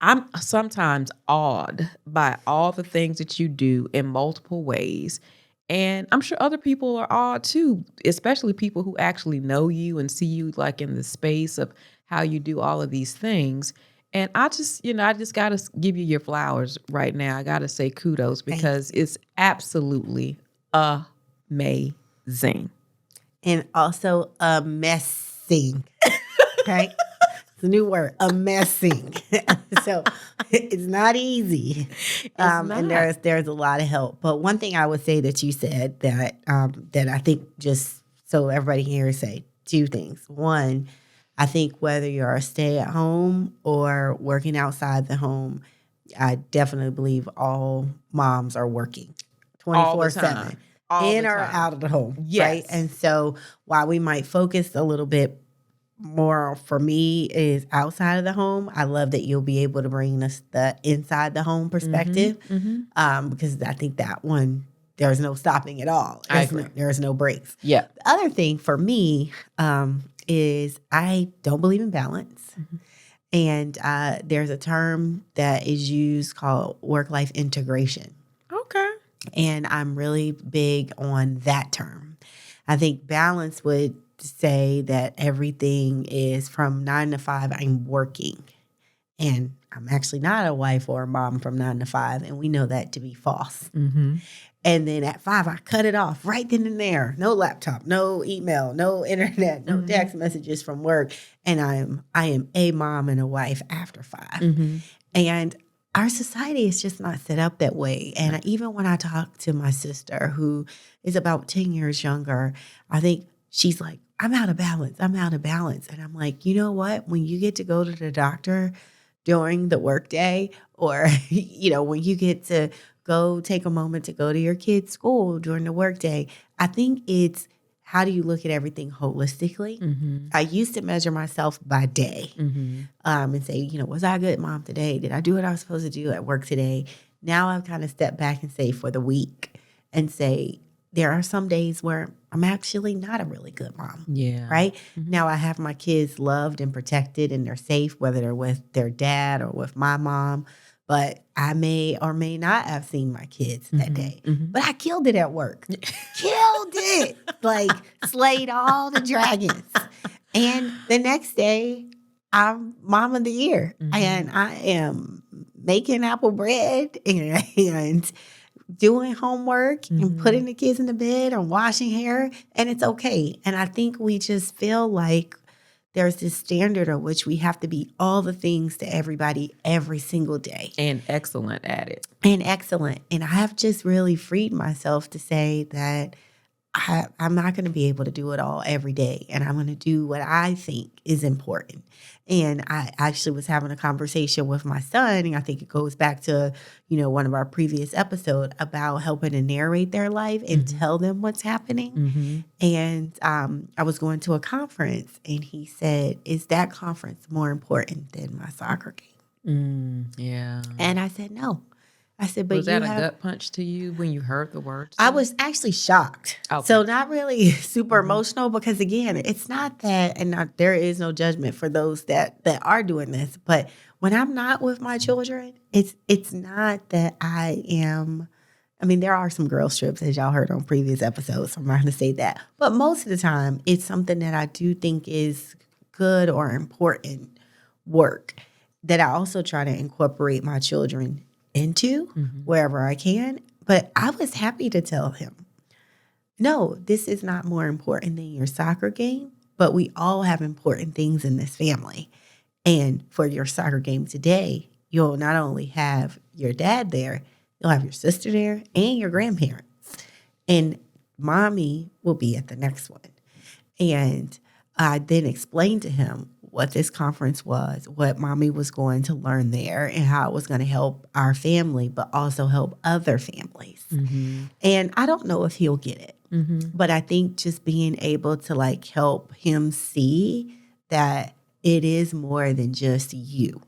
I'm sometimes awed by all the things that you do in multiple ways. And I'm sure other people are awed too, especially people who actually know you and see you like in the space of how you do all of these things. And I just got to give you your flowers right now. I got to say kudos Thank because you. it's absolutely amazing. And also a-maz-ing. Okay? It's a new word, a-maz-ing. So it's not easy. And Not. there's a lot of help. But one thing I would say that you said that I think, just so everybody can hear, say two things. One, I think whether you're a stay at home or working outside the home, I definitely believe all moms are working All the 24/7, time. All in the or time. out of the home, right? Yes. And so while we might focus a little bit more for me is outside of the home, I love that you'll be able to bring us the inside the home perspective, because I think that one, there's no stopping at all. I agree. There's no breaks. Yeah. The other thing for me is I don't believe in balance. And there's a term that is used called work-life integration. Okay. And I'm really big on that term. I think balance would say that everything is from 9 to 5, I'm working. And I'm actually not a wife or a mom from 9 to 5. And we know that to be false. And then at 5, I cut it off right then and there. No laptop, no email, no internet, no text messages from work. And I am a mom and a wife after 5. And our society is just not set up that way. And even when I talk to my sister, who is about 10 years younger, I think she's like, I'm out of balance. I'm out of balance. And I'm like, you know what? When you get to go to the doctor during the workday, or, when you get to go take a moment to go to your kid's school during the workday, I think it's, how do you look at everything holistically? I used to measure myself by day and say, was I a good mom today? Did I do what I was supposed to do at work today? Now I've kind of stepped back and say for the week and say, there are some days where I'm actually not a really good mom. Yeah. Right? Now I have my kids loved and protected and they're safe, whether they're with their dad or with my mom. But I may or may not have seen my kids that day. But I killed it at work. Killed it. Like slayed all the dragons. And the next day, I'm mom of the year. And I am making apple bread and doing homework and putting the kids in the bed and washing hair. And it's okay. And I think we just feel like there's this standard of which we have to be all the things to everybody every single day. And excellent at it. And excellent. And I have just really freed myself to say that I'm not going to be able to do it all every day. And I'm going to do what I think is important. And I actually was having a conversation with my son, and I think it goes back to, one of our previous episodes about helping to narrate their life and tell them what's happening. And I was going to a conference, and he said, is that conference more important than my soccer game? Yeah. And I said, no. I said, but was that a gut punch to you when you heard the words? I was actually shocked. Okay. So not really super emotional, because again, it's not that, and there is no judgment for those that are doing this. But when I'm not with my children, it's not that I am. I mean, there are some girl strips, as y'all heard on previous episodes. So I'm not going to say that. But most of the time, it's something that I do think is good or important work that I also try to incorporate my children into wherever I can. But I was happy to tell him, no, this is not more important than your soccer game, but we all have important things in this family. And for your soccer game today, you'll not only have your dad there, you'll have your sister there and your grandparents. And mommy will be at the next one. And I then explained to him what this conference was, what mommy was going to learn there, and how it was going to help our family, but also help other families. And I don't know if he'll get it, but I think just being able to help him see that it is more than just you.